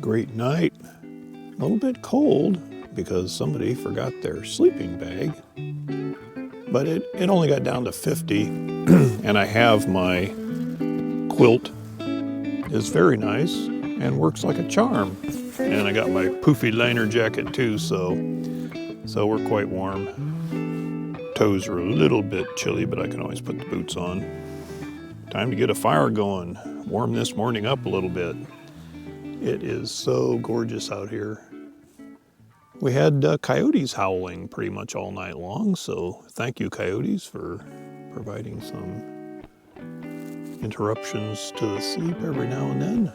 Great night. A little bit cold because somebody forgot their sleeping bag, but it only got down to 50, and I have my quilt. It's very nice and works like a charm. And I got my poofy liner jacket too, so we're quite warm. Toes are a little bit chilly, but I can always put the boots on. Time to get a fire going. Warm this morning up a little bit. It is so gorgeous out here. We had coyotes howling pretty much all night long, so thank you, coyotes, for providing some interruptions to the sleep every now and then.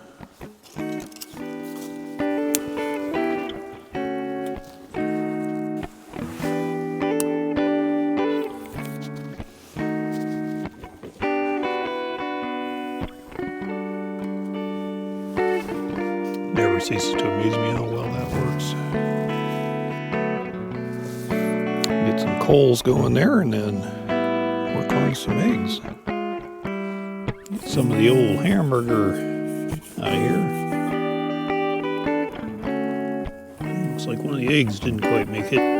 Never ceases to amaze me how well that works. Get some coals going there and then work on some eggs. Get some of the old hamburger out of here. Looks like one of the eggs didn't quite make it.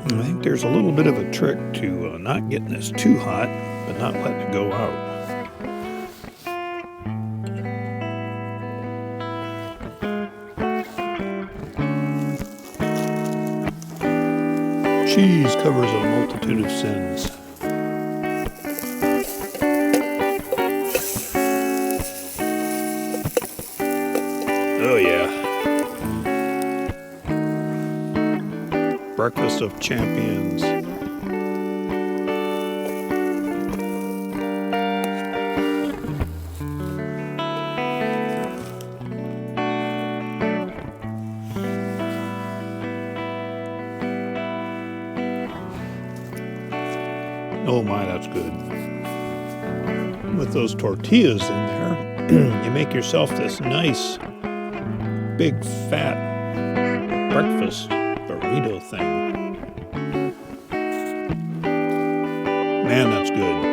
I think there's a little bit of a trick to not getting this too hot, but not letting it go out. Cheese covers a multitude of sins. Oh yeah. Breakfast of champions. Oh my, that's good. With those tortillas in there, you make yourself this nice, big, fat breakfast burrito thing. Man, that's good.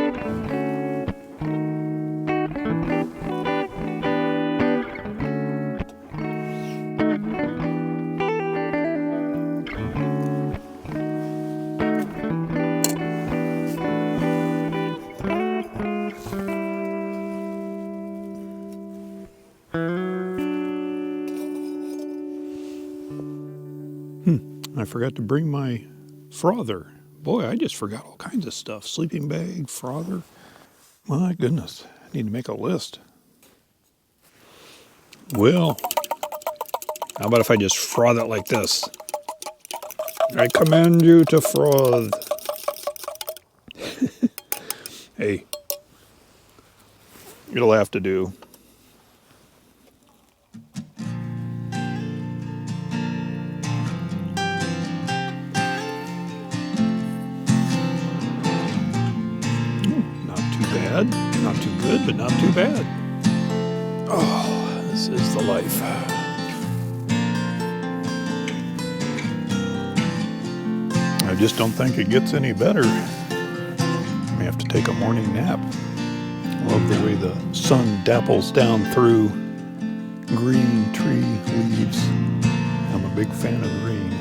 I forgot to bring my frother. Boy, I just forgot all kinds of stuff. Sleeping bag, frother. My goodness, I need to make a list. Well, how about if I just froth it like this? I command you to froth. Hey, it'll have to do. Not too good, but not too bad. Oh, this is the life. I just don't think it gets any better. I may have to take a morning nap. I love the way the sun dapples down through green tree leaves. I'm a big fan of green.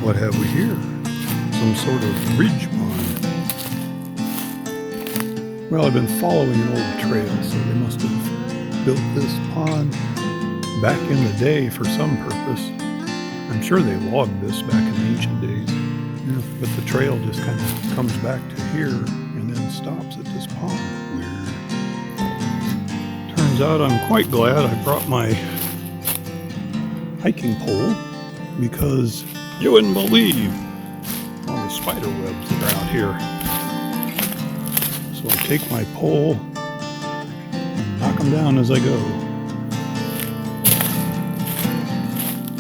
What have we here? Some sort of ridge pond. Well, I've been following an old trail, so they must have built this pond back in the day for some purpose. I'm sure they logged this back in the ancient days. Yeah, but the trail just kind of comes back to here and then stops at this pond. Weird. turns out I'm quite glad I brought my hiking pole, because you wouldn't believe all the spider webs that are out here. So I take my pole and knock them down as I go.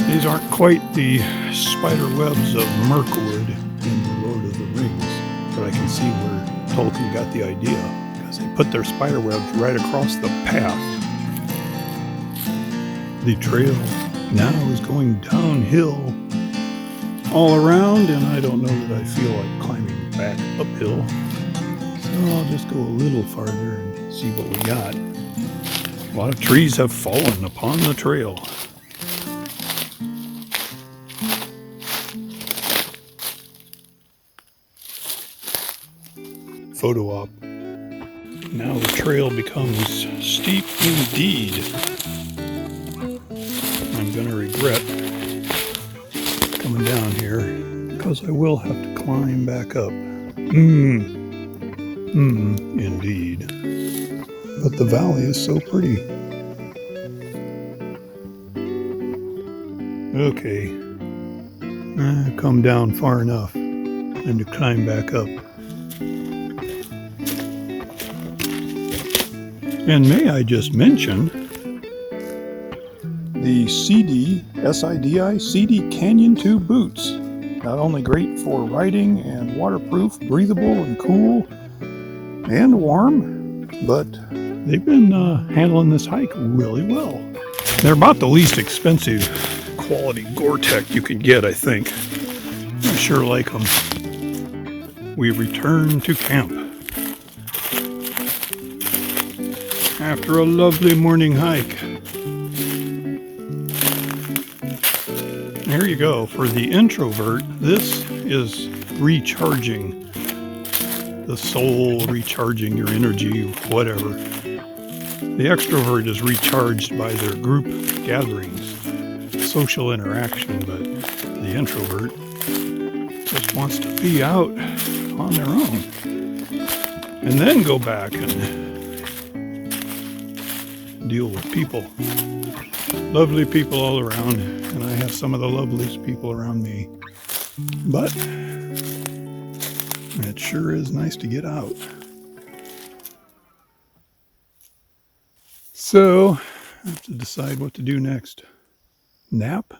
These aren't quite the spider webs of Mirkwood in The Lord of the Rings, but I can see where Tolkien got the idea, because they put their spider webs right across the path. The trail now is going downhill all around, and I don't know that I feel like climbing back uphill, so I'll just go a little farther and see what we got. A lot of trees have fallen upon the trail. Photo op. Now the trail becomes steep indeed. I'm going to regret coming down here, because I will have to climb back up. Indeed. But the valley is so pretty. Okay. I've come down far enough and to climb back up. And may I just mention the CD Canyon 2 boots. Not only great for riding and waterproof, breathable and cool and warm, but they've been handling this hike really well. They're about the least expensive quality Gore-Tex you can get, I think. I sure like them. We return to camp after a lovely morning hike. There you go. For the introvert, this is recharging the soul, recharging your energy, whatever. The extrovert is recharged by their group gatherings, social interaction, but the introvert just wants to be out on their own and then go back and deal with people. Lovely people all around, and I have some of the loveliest people around me. But it sure is nice to get out. So I have to decide what to do next. Nap?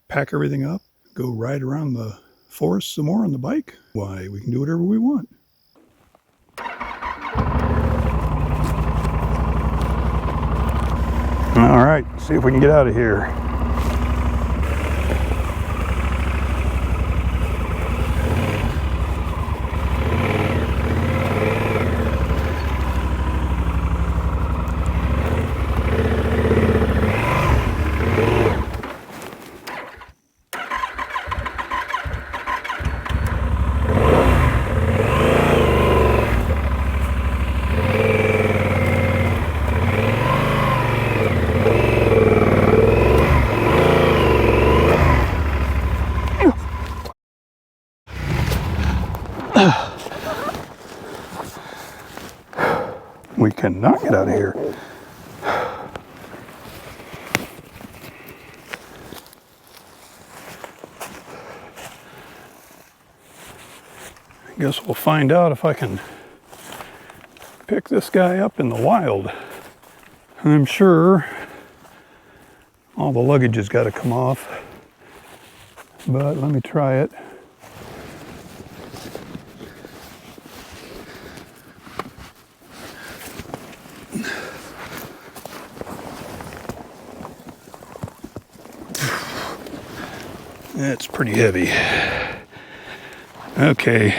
Pack everything up? Go ride around the forest some more on the bike? Why, we can do whatever we want. All right, see if we can get out of here. We cannot get out of here. I guess we'll find out if I can pick this guy up in the wild. I'm sure all the luggage has got to come off, but let me try it. It's pretty heavy. Okay.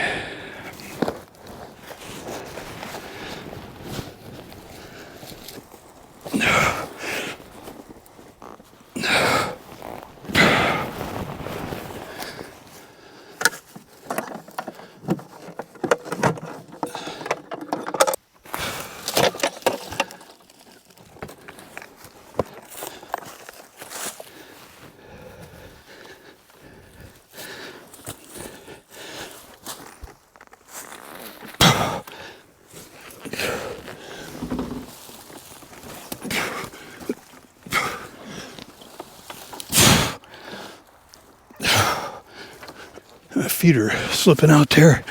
feet are slipping out there.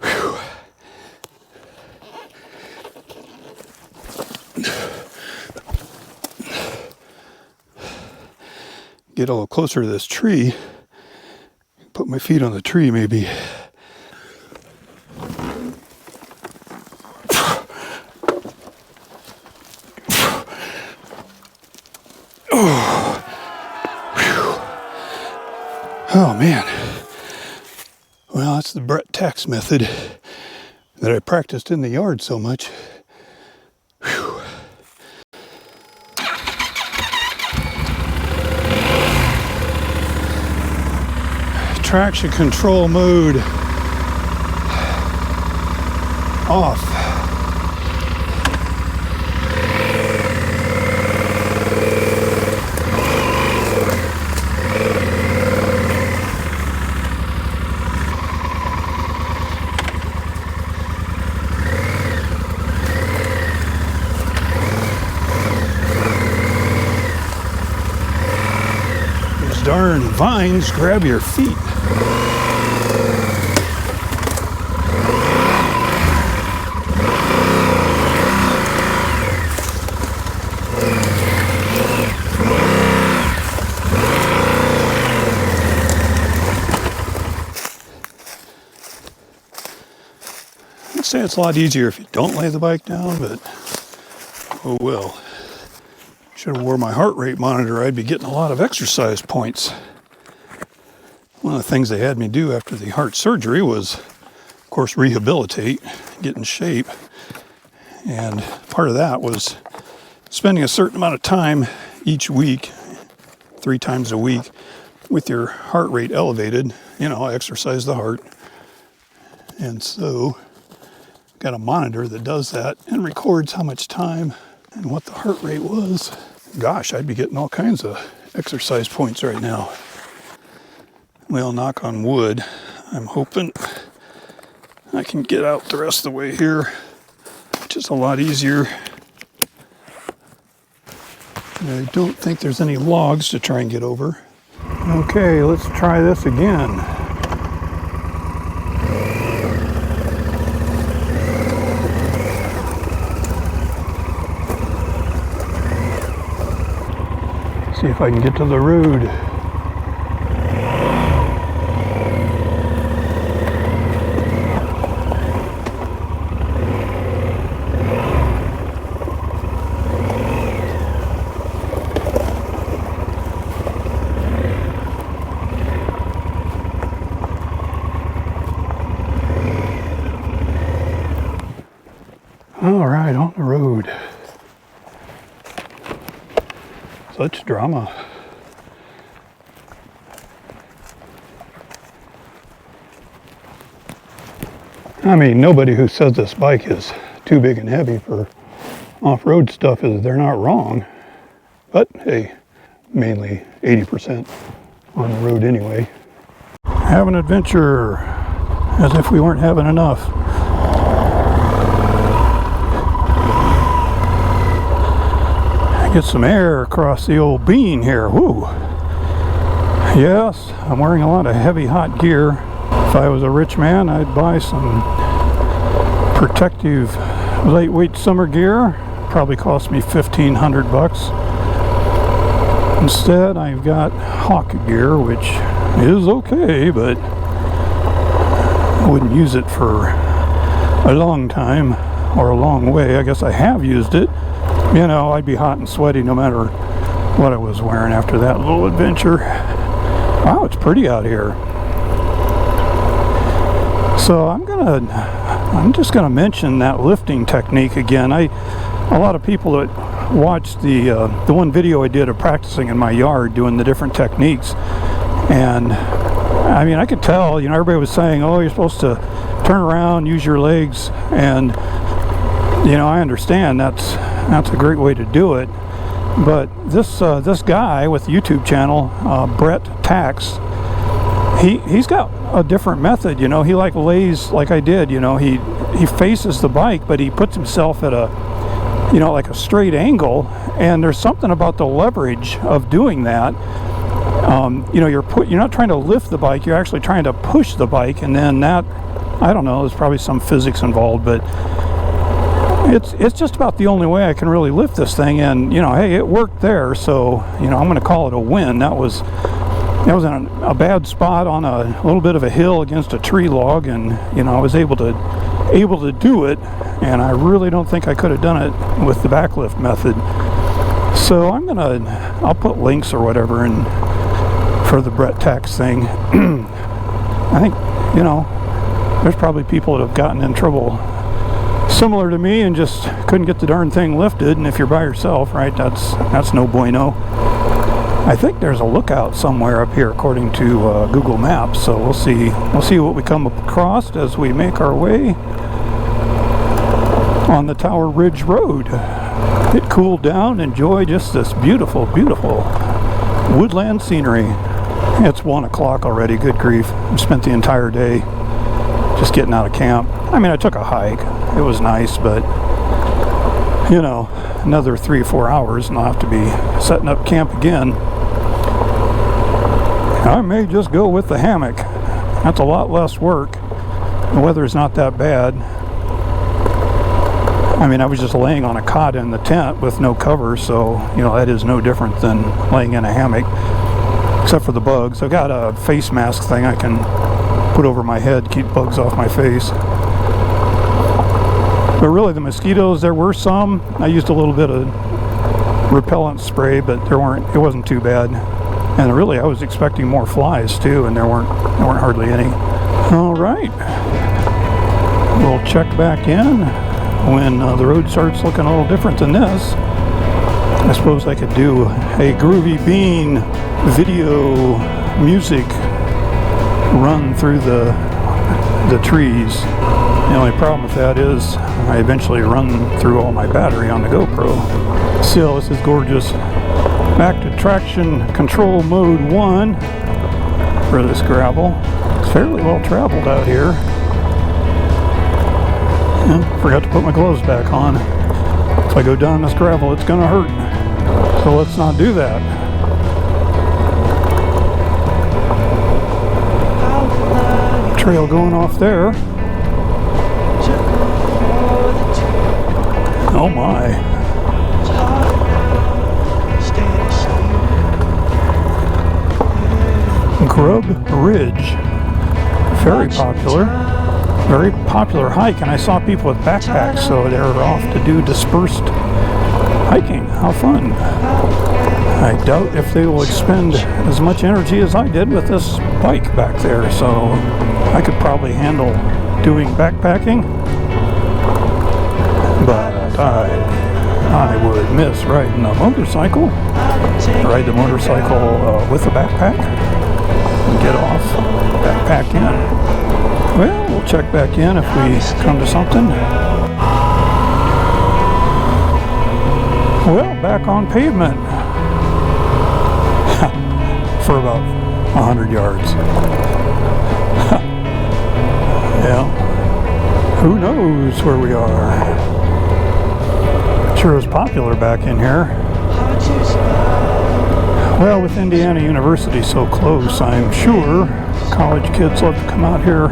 Whew. Get a little closer to this tree. Put my feet on the tree maybe. Oh man. Well, that's the Bret Tkacs method that I practiced in the yard so much. Whew. Traction control mode off. Those darn vines grab your feet. I'd say it's a lot easier if you don't lay the bike down, but oh well. Should have wore my heart rate monitor. I'd be getting a lot of exercise points. One of the things they had me do after the heart surgery was, of course, rehabilitate, get in shape. And part of that was spending a certain amount of time each week, 3 times a week, with your heart rate elevated. You know, exercise the heart. And so, got a monitor that does that and records how much time and what the heart rate was. Gosh, I'd be getting all kinds of exercise points right now. Well, knock on wood, I'm hoping I can get out the rest of the way here, which is a lot easier. And I don't think there's any logs to try and get over. Okay, let's try this again. See if I can get to the road. All right, on the road. Such drama. I mean, nobody who says this bike is too big and heavy for off-road stuff they're not wrong. But hey, mainly 80% on the road anyway. Have an adventure, as if we weren't having enough. Get some air across the old bean here. Woo! Yes, I'm wearing a lot of heavy hot gear. If I was a rich man, I'd buy some protective lightweight summer gear. Probably cost me $1,500. Instead, I've got hawk gear, which is okay, but I wouldn't use it for a long time or a long way. I guess I have used it. You know, I'd be hot and sweaty no matter what I was wearing after that little adventure. Wow, it's pretty out here. So I'm just gonna mention that lifting technique again. A lot of people that watched the one video I did of practicing in my yard doing the different techniques, and I mean, I could tell, you know, everybody was saying, oh, you're supposed to turn around, use your legs, and you know, I understand that's a great way to do it, but this guy with the YouTube channel, Bret Tkacs, he's got a different method. You know, he like lays like I did. You know, he faces the bike, but he puts himself at a, you know, like a straight angle, and there's something about the leverage of doing that you know, you're not trying to lift the bike, you're actually trying to push the bike, and then that, I don't know, there's probably some physics involved, but it's just about the only way I can really lift this thing. And you know, hey, it worked there, so you know, I'm going to call it a win. That was in a bad spot on a little bit of a hill against a tree log, and you know, I was able to do it, and I really don't think I could have done it with the backlift method. So I'll put links or whatever in for the Bret Tkacs thing. I think, you know, there's probably people that have gotten in trouble similar to me and just couldn't get the darn thing lifted, and if you're by yourself, right, that's no bueno. I think there's a lookout somewhere up here according to Google Maps, so we'll see what we come across as we make our way on the Tower Ridge Road. Get cooled down, enjoy just this beautiful, beautiful woodland scenery. It's 1 o'clock already, good grief. I spent the entire day just getting out of camp. I mean, I took a hike. It was nice, but you know, another 3 or 4 hours and I'll have to be setting up camp again. I may just go with the hammock. That's a lot less work. The weather's not that bad. I mean, I was just laying on a cot in the tent with no cover, so you know, that is no different than laying in a hammock, except for the bugs. I've got a face mask thing I can put over my head, keep bugs off my face. But really, the mosquitoes, there were some. I used a little bit of repellent spray, but it wasn't too bad. And really, I was expecting more flies too, and there weren't hardly any. All right, we'll check back in when the road starts looking a little different than this. I suppose I could do a Groovy Bean video music run through the trees. The only problem with that is I eventually run through all my battery on the GoPro. Still, this is gorgeous. Back to traction control mode 1 for this gravel. It's fairly well traveled out here. And forgot to put my gloves back on. If I go down this gravel, it's gonna hurt. So let's not do that. Trail going off there. Oh my. Grub Ridge. Very popular hike, and I saw people with backpacks, so they're off to do dispersed hiking. How fun. I doubt if they will expend as much energy as I did with this bike back there, so I could probably handle doing backpacking, but I would miss riding a motorcycle. Ride the motorcycle with a backpack and get off, backpack in. Well, we'll check back in if we come to something. Well, back on pavement for about 100 yards. Yeah, who knows where we are. Sure is popular back in here. Well, with Indiana University so close, I'm sure college kids love to come out here.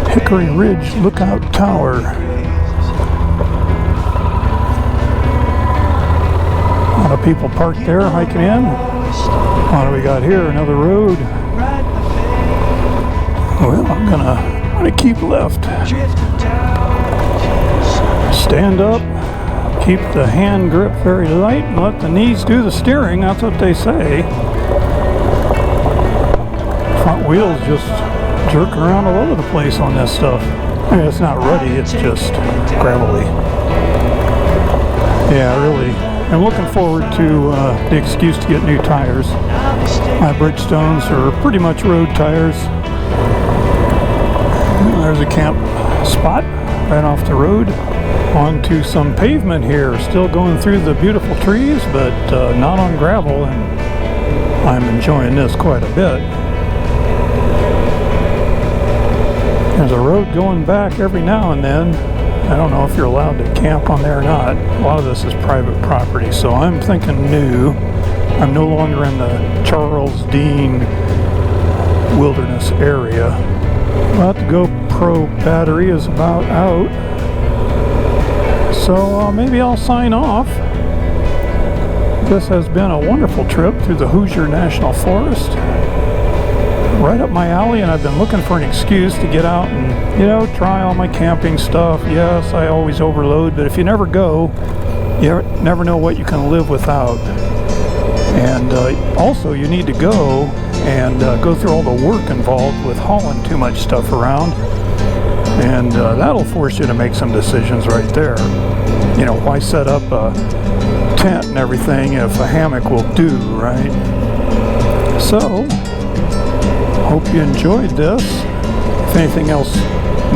Hickory Ridge Lookout Tower. A lot of people parked there hiking in. What do we got here? Another road. Well, I'm gonna keep left. Stand up. Keep the hand grip very light and let the knees do the steering. That's what they say. Front wheels just jerk around all over the place on this stuff. I mean, it's not ruddy, it's just gravelly. Yeah, really. I'm looking forward to the excuse to get new tires. My Bridgestones are pretty much road tires. There's a camp spot right off the road. Onto some pavement here, still going through the beautiful trees, but not on gravel, and I'm enjoying this quite a bit. There's a road going back every now and then. I don't know if you're allowed to camp on there or not. A lot of this is private property, so I'm thinking new. I'm no longer in the Charles Dean wilderness area. But the GoPro battery is about out. So maybe I'll sign off. This has been a wonderful trip through the Hoosier National Forest. Right up my alley, and I've been looking for an excuse to get out and, you know, try all my camping stuff. Yes, I always overload, but if you never go, you never know what you can live without. And also, you need to go and go through all the work involved with hauling too much stuff around. And that'll force you to make some decisions right there. You know, why set up a tent and everything if a hammock will do, right? So, hope you enjoyed this. If anything else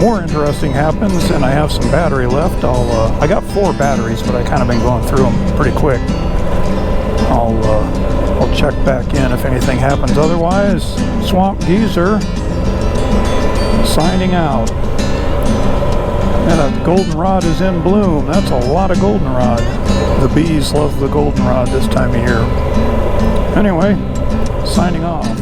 more interesting happens and I have some battery left, I got 4 batteries, but I kind of been going through them pretty quick. I'll check back in if anything happens. Otherwise, Swamp Geezer signing out. And a goldenrod is in bloom. That's a lot of goldenrod. The bees love the goldenrod this time of year. Anyway, signing off.